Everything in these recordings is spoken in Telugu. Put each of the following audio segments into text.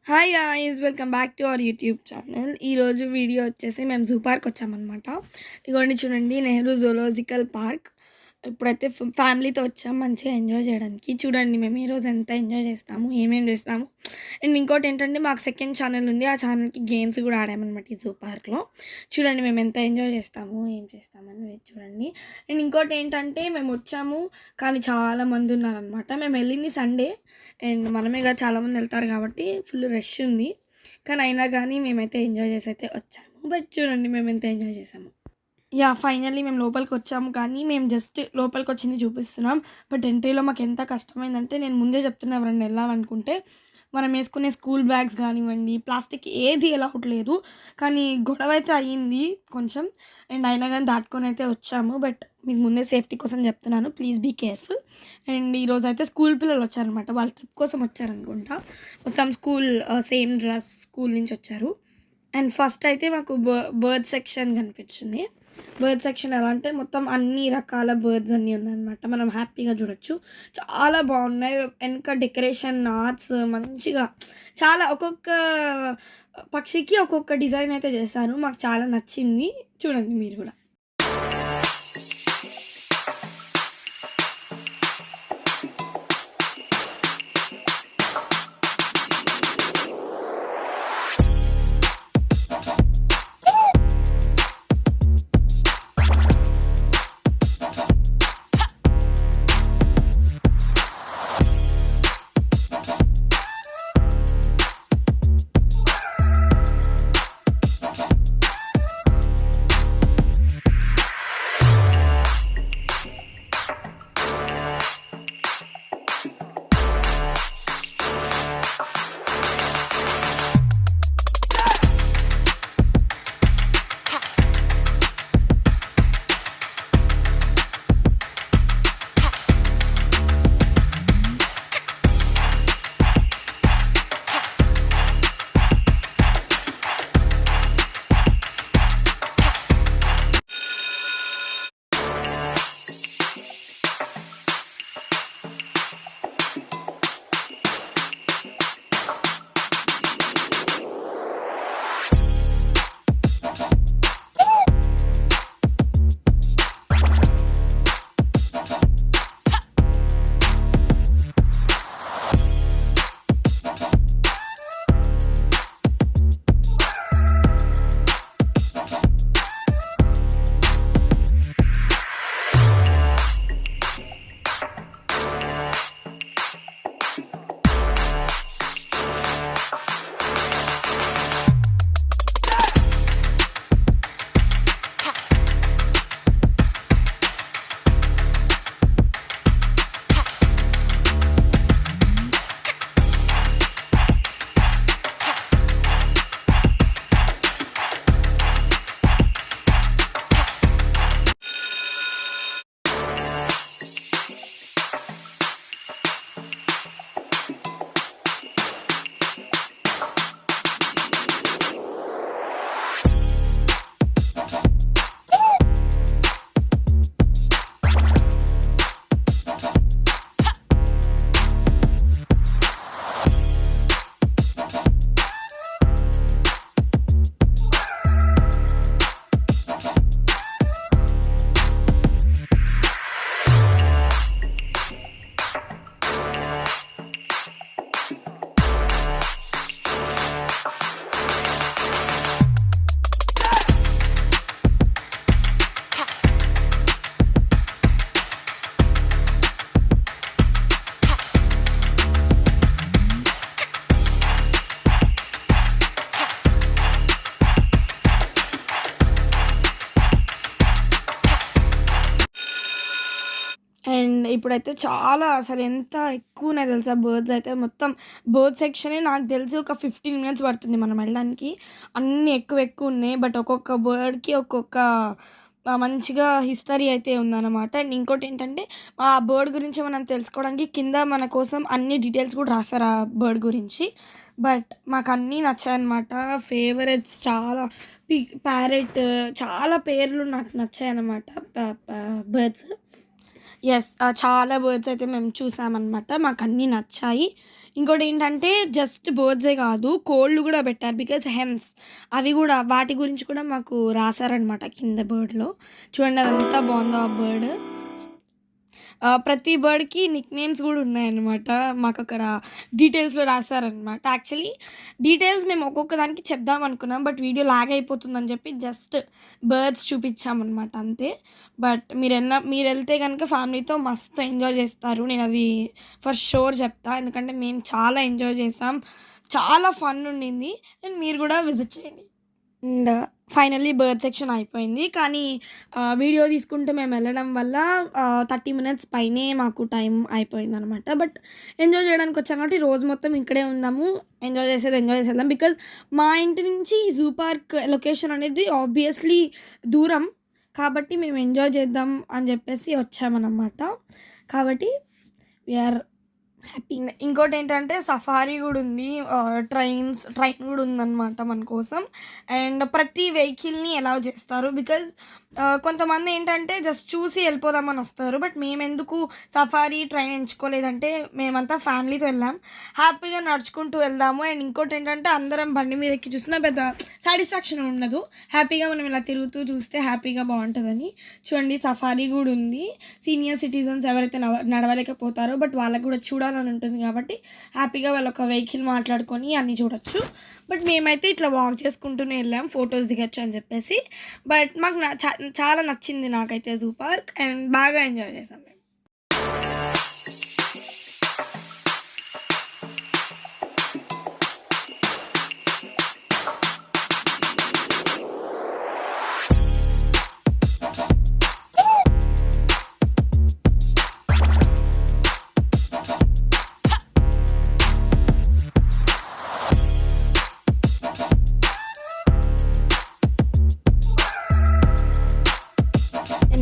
Hi guys, welcome back to our YouTube channel. ఈరోజు వీడియో వచ్చేసి మేము జూ పార్క్ వచ్చామన్నమాట. ఇదిగోండి చూడండి, నెహ్రూ జూలాజికల్ పార్క్. ఇప్పుడైతే ఫ్యామిలీతో వచ్చాము మంచిగా ఎంజాయ్ చేయడానికి. చూడండి మేము ఈరోజు ఎంత ఎంజాయ్ చేస్తాము, ఏమేమి చేస్తాము. అండ్ ఇంకోటి ఏంటంటే మాకు సెకండ్ ఛానల్ ఉంది, ఆ ఛానల్కి గేమ్స్ కూడా ఆడామన్నమాట ఈ జూ పార్క్లో. చూడండి మేము ఎంత ఎంజాయ్ చేస్తాము, ఏం చేస్తామని చూడండి. అండ్ ఇంకోటి ఏంటంటే మేము వచ్చాము కానీ చాలామంది ఉన్నారనమాట. మేము వెళ్ళింది సండే అండ్ మనమేగా చాలామంది వెళ్తారు కాబట్టి ఫుల్ రష్ ఉంది. కానీ అయినా కానీ మేమైతే ఎంజాయ్ చేసి అయితే వచ్చాము. బట్ చూడండి మేము ఎంత ఎంజాయ్ చేసాము. ఫైనల్లీ మేము లోపలికి వచ్చాము కానీ మేము జస్ట్ లోపలికి వచ్చింది చూపిస్తున్నాం. బట్ ఎంట్రీలో మాకు ఎంత కష్టమైందంటే, నేను ముందే చెప్తున్నా ఎవరైనా వెళ్ళాలనుకుంటే మనం వేసుకునే స్కూల్ బ్యాగ్స్ కానివ్వండి, ప్లాస్టిక్ ఏది అలౌడ్ లేదు. కానీ గొడవ అయితే అయ్యింది కొంచెం. అండ్ అయినా కానీ దాటుకొని అయితే వచ్చాము. బట్ మీకు ముందే సేఫ్టీ కోసం చెప్తున్నాను, ప్లీజ్ బీ కేర్ఫుల్. అండ్ ఈరోజు అయితే స్కూల్ పిల్లలు వచ్చారనమాట, వాళ్ళు ట్రిప్ కోసం వచ్చారనుకుంటా. మొత్తం స్కూల్ సేమ్ డ్రెస్ స్కూల్ నుంచి వచ్చారు. అండ్ ఫస్ట్ అయితే మాకు బర్డ్ సెక్షన్ కనిపించింది. బర్డ్ సెక్షన్ ఎలా అంటే మొత్తం అన్ని రకాల బర్డ్స్ అన్నీ ఉన్నాయన్నమాట, మనం హ్యాపీగా చూడొచ్చు. చాలా బాగున్నాయి. వెనక డెకరేషన్ ఆర్ట్స్ మంచిగా చాలా ఒక్కొక్క పక్షికి ఒక్కొక్క డిజైన్ అయితే చేశాను, మాకు చాలా నచ్చింది. చూడండి మీరు కూడా. అండ్ ఇప్పుడైతే చాలా అసలు ఎంత ఎక్కువ ఉన్నాయి తెలుసా బర్డ్స్ అయితే. మొత్తం బర్డ్ సెక్షనే నాకు తెలిసి ఒక 15 మినిట్స్ పడుతుంది మనం వెళ్ళడానికి. అన్నీ ఎక్కువ ఎక్కువ ఉన్నాయి. బట్ ఒక్కొక్క బర్డ్కి ఒక్కొక్క మంచిగా హిస్టరీ అయితే ఉందన్నమాట. అండ్ ఇంకోటి ఏంటంటే ఆ బర్డ్ గురించి మనం తెలుసుకోవడానికి కింద మన కోసం అన్ని డీటెయిల్స్ కూడా రాస్తారు ఆ బర్డ్ గురించి. బట్ మాకు అన్నీ నచ్చాయన్నమాట. ఫేవరెట్స్ చాలా ప్యారెట్, చాలా పేర్లు నాకు నచ్చాయన్నమాట బర్డ్స్. చాలా బర్డ్స్ అయితే మేము చూసామన్నమాట, మాకు అన్నీ నచ్చాయి. ఇంకోటి ఏంటంటే జస్ట్ బర్డ్సే కాదు, కోళ్ళు కూడా పెట్టారు. బికాజ్ హెన్స్ అవి కూడా వాటి గురించి కూడా మాకు రాశారనమాట కింద బర్డ్లో. చూడండి అదంతా బాగుందో ఆ బర్డ్. ప్రతి బర్డ్కి నిక్ నేమ్స్ కూడా ఉన్నాయన్నమాట. మాకు అక్కడ డీటెయిల్స్లో రాశారనమాట. యాక్చువల్లీ డీటెయిల్స్ మేము ఒక్కొక్క దానికి చెప్దాం అనుకున్నాం, బట్ వీడియో లాగ్ అయిపోతుందని చెప్పి జస్ట్ బర్డ్స్ చూపించామన్నమాట అంతే. బట్ మీరు వెళ్తే కనుక ఫ్యామిలీతో మస్తు ఎంజాయ్ చేస్తారు, నేను అది ఫర్ షూర్ చెప్తా. ఎందుకంటే మేము చాలా ఎంజాయ్ చేసాం, చాలా ఫన్ ఉండింది. అండ్ మీరు కూడా విజిట్ చేయండి. అండ్ ఫైనల్లీ బర్డ్ సెక్షన్ అయిపోయింది. కానీ వీడియో తీసుకుంటూ మేము వెళ్ళడం వల్ల 30 మినిట్స్ పైనే మాకు టైం అయిపోయిందనమాట. బట్ ఎంజాయ్ చేయడానికి వచ్చాం కాబట్టి రోజు మొత్తం ఇక్కడే ఉందాము, ఎంజాయ్ చేసేద్దాం. బికాజ్ మా ఇంటి నుంచి జూ పార్క్ లొకేషన్ అనేది ఆబ్వియస్లీ దూరం, కాబట్టి మేము ఎంజాయ్ చేద్దాం అని చెప్పేసి వచ్చామన్నమాట. కాబట్టి వీఆర్ హ్యాపీ. ఇంకోటి ఏంటంటే సఫారీ కూడా ఉంది, ట్రైన్ కూడా ఉందన్నమాట మన కోసం. అండ్ ప్రతి వెహికల్ని అలౌ చేస్తారు. బికాజ్ కొంతమంది ఏంటంటే జస్ట్ చూసి వెళ్ళిపోదామని వస్తారు. బట్ మేము ఎందుకు సఫారీ ట్రైన్ ఎంచుకోలేదంటే, మేమంతా ఫ్యామిలీతో వెళ్ళాం, హ్యాపీగా నడుచుకుంటూ వెళ్దాము. అండ్ ఇంకోటి ఏంటంటే అందరం బండి మీద ఎక్కి చూసినా పెద్ద సాటిస్ఫాక్షన్ ఉండదు, హ్యాపీగా మనం ఇలా తిరుగుతూ చూస్తే హ్యాపీగా బాగుంటుందని. చూడండి సఫారీ కూడా ఉంది. సీనియర్ సిటిజన్స్ ఎవరైతే నడవలేకపోతారో బట్ వాళ్ళకి కూడా చూడాలని ఉంటుంది కాబట్టి హ్యాపీగా వాళ్ళు ఒక వెహికల్ మాట్లాడుకొని అన్నీ చూడొచ్చు. బట్ మేమైతే ఇట్లా వాక్ చేసుకుంటూనే వెళ్ళాం, ఫొటోస్ దిగచ్చు అని చెప్పేసి. బట్ మాకు చాలా నచ్చింది నాకైతే జూ పార్క్, అండ్ బాగా ఎంజాయ్ చేసాం మేము.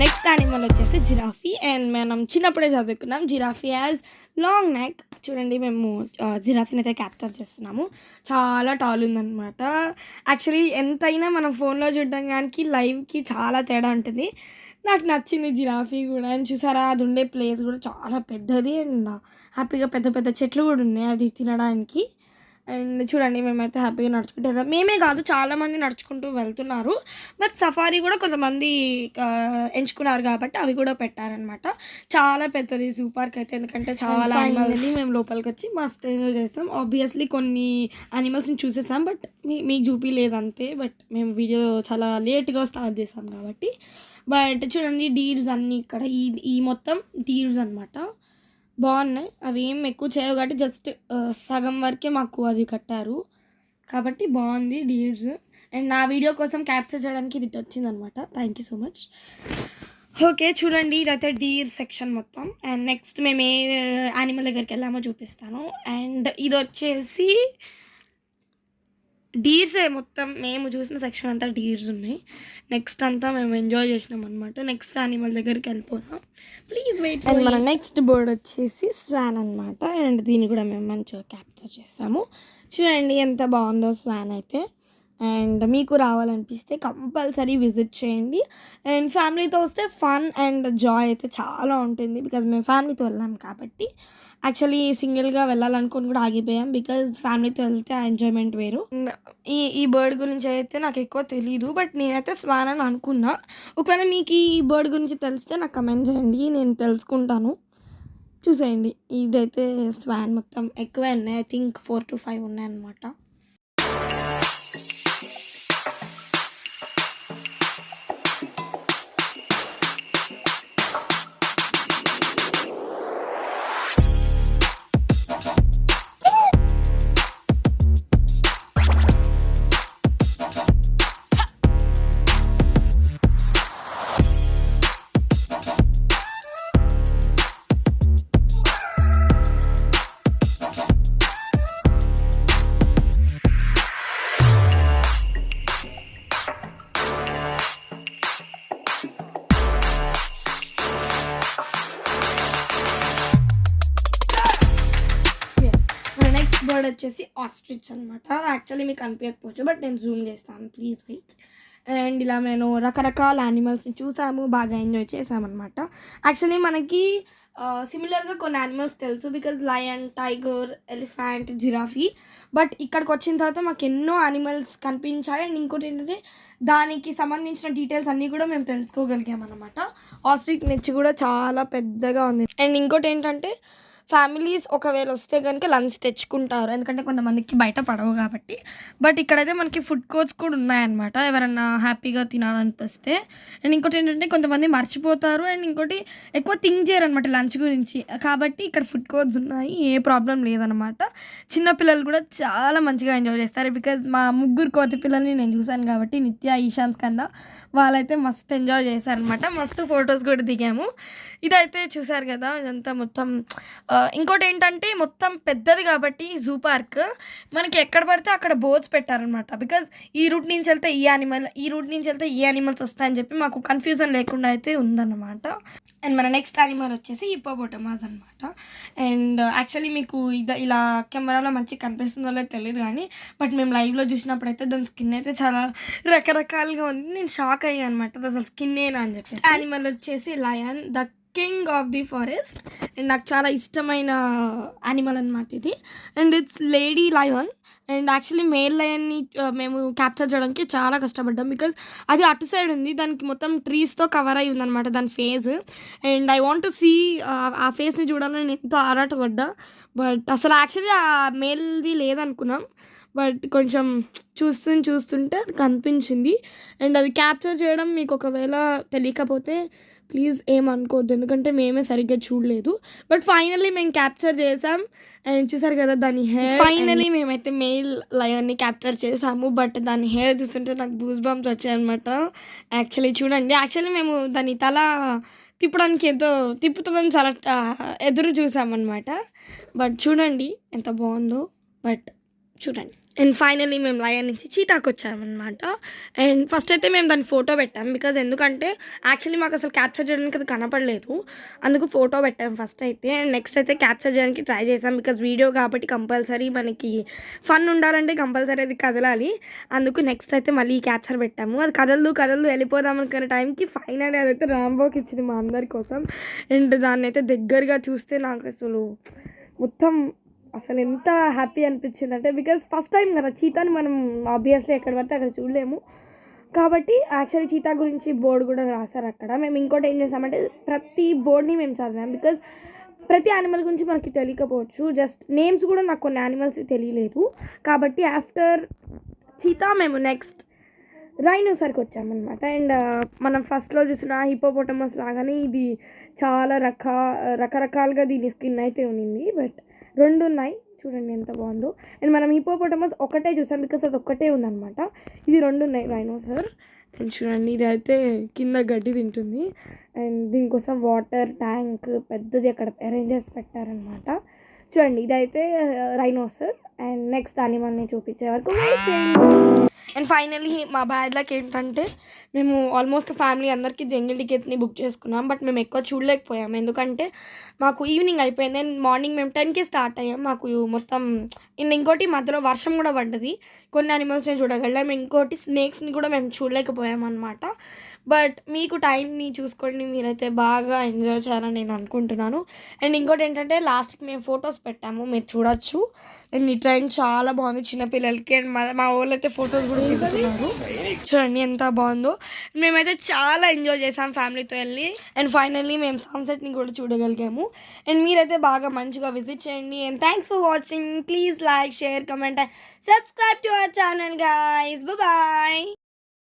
నెక్స్ట్ యానిమల్ వచ్చేసి జిరాఫీ. అండ్ మనం చిన్నప్పుడే చదువుకున్నాం జిరాఫీ యాజ్ లాంగ్ నెక్. చూడండి మేము జిరాఫీని అయితే క్యాప్చర్ చేస్తున్నాము, చాలా టాల్ ఉందన్నమాట. యాక్చువల్లీ ఎంతైనా మనం ఫోన్లో చూడడానికి లైవ్కి చాలా తేడా ఉంటుంది. నాకు నచ్చింది జిరాఫీ కూడా. అండ్ చూసారా అది ఉండే ప్లేస్ కూడా చాలా పెద్దది, అండ్ హ్యాపీగా పెద్ద పెద్ద చెట్లు కూడా ఉన్నాయి అది తినడానికి. అండ్ చూడండి మేమైతే హ్యాపీగా నడుచుకుంటూ వెళ్దాం. మేమే కాదు చాలామంది నడుచుకుంటూ వెళ్తున్నారు. బట్ సఫారీ కూడా కొంతమంది ఎంచుకున్నారు కాబట్టి అవి కూడా పెట్టారనమాట. చాలా పెద్దది జూ పార్క్ అయితే, ఎందుకంటే చాలా యానిమల్స్. మేము లోపలికి వచ్చి మస్తు ఎంజాయ్ చేస్తాం. ఆబ్వియస్లీ కొన్ని యానిమల్స్ని చూసేసాం, బట్ మీకు చూపించలేదు అంతే. బట్ మేము వీడియో చాలా లేట్గా స్టార్ట్ చేసాం కాబట్టి. బట్ చూడండి డీర్స్ అన్నీ ఇక్కడ, ఈ మొత్తం డీర్స్ అనమాట. బాగున్నాయి, అవి ఏం ఎక్కువ చేయవు కాబట్టి జస్ట్ సగం వరకే మాకు అది కట్టారు కాబట్టి బాగుంది డీర్స్. అండ్ నా వీడియో కోసం క్యాప్చర్ చేయడానికి ఇది వచ్చిందనమాట. Thank you so much. Okay చూడండి ఇదైతే డీర్ సెక్షన్ మొత్తం. అండ్ నెక్స్ట్ మేము ఏ యానిమల్ దగ్గరికి వెళ్ళామో చూపిస్తాను. అండ్ ఇది వచ్చేసి డీర్సే మొత్తం, మేము చూసిన సెక్షన్ అంతా డీర్స్ ఉన్నాయి. నెక్స్ట్ అంతా మేము ఎంజాయ్ చేసినాం అనమాట. నెక్స్ట్ యానిమల్ దగ్గరికి వెళ్ళిపోదాం, ప్లీజ్ వెయిట్. అండ్ మన నెక్స్ట్ బర్డ్ వచ్చేసి స్వాన్ అనమాట. అండ్ దీన్ని కూడా మేము మంచిగా క్యాప్చర్ చేసాము. చూడండి ఎంత బాగుందో స్వాన్ అయితే. అండ్ మీకు రావాలనిపిస్తే కంపల్సరీ విజిట్ చేయండి. అండ్ ఫ్యామిలీతో వస్తే ఫన్ అండ్ జాయ్ అయితే చాలా ఉంటుంది, బికాజ్ మేము ఫ్యామిలీతో వెళ్ళాం కాబట్టి. యాక్చువల్లీ సింగిల్గా వెళ్ళాలనుకొని కూడా ఆగిపోయాం, బికాజ్ ఫ్యామిలీతో వెళ్తే ఆ ఎంజాయ్మెంట్ వేరు. ఈ బర్డ్ గురించి అయితే నాకు ఎక్కువ తెలీదు, బట్ నేనైతే స్వాన్ అని అనుకున్నా. ఒకవేళ మీకు ఈ బర్డ్ గురించి తెలిస్తే నాకు కమెంట్ చేయండి, నేను తెలుసుకుంటాను. చూసేయండి ఇదైతే స్వాన్ మొత్తం ఎక్కువే ఉన్నాయి, ఐ థింక్ 4 to 5 ఉన్నాయన్నమాట. బర్డ్ వచ్చేసి ఆస్ట్రిచ్ అనమాట. యాక్చువల్లీ మీకు అనిపించకపోవచ్చు, బట్ నేను జూమ్ చేస్తాను, ప్లీజ్ వెయిట్. అండ్ ఇలా మేము రకరకాల యానిమల్స్ని చూసాము, బాగా ఎంజాయ్ చేసామన్నమాట. యాక్చువల్లీ మనకి సిమిలర్గా కొన్ని యానిమల్స్ తెలుసు, because lion, tiger, elephant, giraffe. But ఇక్కడికి వచ్చిన తర్వాత మాకు ఎన్నో యానిమల్స్ కనిపించాయి. అండ్ ఇంకోటి ఏంటంటే దానికి సంబంధించిన డీటెయిల్స్ అన్నీ కూడా మేము తెలుసుకోగలిగాం అనమాట. ఆస్ట్రిచ్ నెచ్ కూడా చాలా పెద్దగా ఉంది. అండ్ ఇంకోటి ఏంటంటే ఫ్యామిలీస్ ఒకవేళ వస్తే కనుక లంచ్ తెచ్చుకుంటారు, ఎందుకంటే కొంతమందికి బయట పడవు కాబట్టి. బట్ ఇక్కడైతే మనకి ఫుడ్ కోర్ట్స్ కూడా ఉన్నాయన్నమాట, ఎవరన్నా హ్యాపీగా తినాలనిపిస్తే. అండ్ ఇంకోటి ఏంటంటే కొంతమంది మర్చిపోతారు, అండ్ ఇంకోటి ఎక్కువ థింక్ చేయరు అనమాట లంచ్ గురించి, కాబట్టి ఇక్కడ ఫుడ్ కోర్ట్స్ ఉన్నాయి, ఏ ప్రాబ్లం లేదనమాట. చిన్నపిల్లలు కూడా చాలా మంచిగా ఎంజాయ్ చేస్తారు, బికాజ్ మా ముగ్గురు కోతి పిల్లల్ని నేను చూశాను కాబట్టి, నిత్య, ఈశాన్, స్కంద, వాళ్ళైతే మస్తు ఎంజాయ్ చేశారనమాట. మస్తు ఫొటోస్ కూడా దిగాము. ఇదైతే చూసారు కదా, ఇదంతా మొత్తం. ఇంకోటి ఏంటంటే మొత్తం పెద్దది కాబట్టి జూ పార్క్ మనకి ఎక్కడ పడితే అక్కడ బోర్డ్స్ పెట్టారనమాట, బికాజ్ ఈ రూట్ నుంచి వెళ్తే ఈ యానిమల్, ఈ రూట్ నుంచి వెళ్తే ఈ యానిమల్స్ వస్తాయని చెప్పి మాకు కన్ఫ్యూజన్ లేకుండా అయితే ఉందన్నమాట. అండ్ మన నెక్స్ట్ యానిమల్ వచ్చేసి హిప్పోపోటమస్ అనమాట. అండ్ యాక్చువల్లీ మీకు ఇలా కెమెరాలో మంచిగా కనిపిస్తుందో లేదో తెలియదు కానీ, బట్ మేము లైవ్లో చూసినప్పుడు అయితే దాని స్కిన్ అయితే చాలా రకరకాలుగా ఉంది. నేను షాక్ అయ్యాను అనమాట, అసలు స్కిన్ ఏనా అని చెప్పి. యానిమల్ వచ్చేసి lion, the king of the forest. And నాకు చాలా ఇష్టమైన యానిమల్ అనమాట ఇది. And it's lady lion. And actually male లయన్ని మేము క్యాప్చర్ చేయడానికి చాలా కష్టపడ్డాం, బికాజ్ అది అటు సైడ్ ఉంది, దానికి మొత్తం ట్రీస్తో కవర్ అయి ఉందన్నమాట దాని face. And I want to see ఆ ఫేస్ని చూడాలని నేను ఎంతో ఆరాటపడ్డా. బట్ అసలు యాక్చువల్లీ ఆ మేల్ది లేదనుకున్నాం, బట్ కొంచెం చూస్తుంటే అది కనిపించింది. అండ్ అది క్యాప్చర్ చేయడం మీకు ఒకవేళ తెలియకపోతే ప్లీజ్ ఏమనుకోవద్దు, ఎందుకంటే మేమే సరిగ్గా చూడలేదు. బట్ ఫైనల్లీ మేము క్యాప్చర్ చేసాం. అండ్ చూసారు కదా దాని హెయిర్. ఫైనల్లీ మేమైతే మేల్ లయన్ని క్యాప్చర్ చేసాము, బట్ దాని హెయిర్ చూస్తుంటే నాకు గూస్ బంప్స్ వచ్చాయన్నమాట. యాక్చువల్లీ చూడండి, యాక్చువల్లీ మేము దాని తల తిప్పడానికి తిప్పుతామని చాలా ఎదురు చూసామన్నమాట. బట్ చూడండి ఎంత బాగుందో. బట్ చూడండి. అండ్ ఫైనల్లీ మేము లయన్ నుంచి చీతాకు వచ్చామన్నమాట. అండ్ ఫస్ట్ అయితే మేము దాన్ని ఫోటో పెట్టాం, బికాజ్ ఎందుకంటే యాక్చువల్లీ మాకు అసలు క్యాప్చర్ చేయడానికి అది కనపడలేదు, అందుకు ఫోటో పెట్టాం ఫస్ట్ అయితే. అండ్ నెక్స్ట్ అయితే క్యాప్చర్ చేయడానికి ట్రై చేసాం, బికాజ్ వీడియో కాబట్టి కంపల్సరీ మనకి ఫన్ ఉండాలంటే కంపల్సరీ అది కదలాలి, అందుకు నెక్స్ట్ అయితే మళ్ళీ క్యాప్చర్ పెట్టాము. అది కదలు వెళ్ళిపోదాం అనుకునే టైంకి ఫైనల్లీ అదైతే రాంబోకి ఇచ్చింది మా అందరి కోసం. అండ్ దాన్ని అయితే దగ్గరగా చూస్తే నాకు అసలు మొత్తం అసలు ఎంత హ్యాపీ అనిపించింది అంటే, బికాజ్ ఫస్ట్ టైం కదా చీతాని మనం ఆబ్వియస్లీ ఎక్కడ పడితే అక్కడ చూడలేము, కాబట్టి యాక్చువల్లీ చీతా గురించి బోర్డు కూడా రాశారు అక్కడ. మేము ఇంకోటి ఏం చేసామంటే ప్రతి బోర్డ్ని మేము చదివాం, బికాజ్ ప్రతి యానిమల్ గురించి మనకి తెలియకపోవచ్చు, జస్ట్ నేమ్స్ కూడా నాకు కొన్ని యానిమల్స్ తెలియలేదు. కాబట్టి ఆఫ్టర్ చీతా మేము నెక్స్ట్ రైనోసర్కి వచ్చామన్నమాట. అండ్ మనం ఫస్ట్లో చూసిన హిప్పోపోటమస్ లాగానే ఇది చాలా రకరకాలుగా దీని స్కిన్ అయితే ఉన్నింది, బట్ రెండు ఉన్నాయి చూడండి ఎంత బాగుందో. అండ్ మనం హిప్పోపోటమస్ ఒకటే చూసాం, బికాస్ అది ఒక్కటే ఉందన్నమాట. ఇది రెండు ఉన్నాయి రైనోసర్. అండ్ చూడండి ఇది అయితే కింద గడ్డి తింటుంది, అండ్ దీనికోసం వాటర్ ట్యాంక్ పెద్దది అక్కడ అరేంజ్ చేసి పెట్టారనమాట. చూడండి ఇదైతే రైనోసర్. అండ్ నెక్స్ట్ యానిమల్ని చూపించే వరకు వెయిట్ చేయండి. అండ్ ఫైనల్లీ మా బ్యాడ్ లక్ ఏంటంటే మేము ఆల్మోస్ట్ ఫ్యామిలీ అందరికీ జంగిల్ టికెట్స్ని బుక్ చేసుకున్నాం, బట్ మేము ఎక్కువ చూడలేకపోయాము, ఎందుకంటే మాకు ఈవినింగ్ అయిపోయింది. అండ్ మార్నింగ్ మేము 10కి స్టార్ట్ అయ్యాం. మాకు మొత్తం ఇంకోటి మధ్యలో వర్షం కూడా పడ్డది, కొన్ని యానిమల్స్ని చూడగలం, ఇంకోటి స్నేక్స్ని కూడా మేము చూడలేకపోయాం అనమాట. బట్ మీకు టైంని చూసుకోండి, మీరైతే బాగా ఎంజాయ్ చేయాలని నేను అనుకుంటున్నాను. అండ్ ఇంకోటి ఏంటంటే లాస్ట్కి మేము ఫొటోస్ పెట్టాము, మీరు చూడొచ్చు. అండ్ ఈ ట్రైన్ చాలా బాగుంది చిన్నపిల్లలకి. అండ్ మా వాళ్ళు అయితే ఫొటోస్ కూడా దిగుతున్నారు, చూడండి ఎంత బాగుందో. మేమైతే చాలా ఎంజాయ్ చేసాం ఫ్యామిలీతో వెళ్ళి. అండ్ ఫైనల్లీ మేము సన్సెట్ని కూడా చూడగలిగాము. అండ్ మీరైతే బాగా మంచిగా విజిట్ చేయండి. And thanks for watching. Please like, share, comment and subscribe to our channel guys. Bye.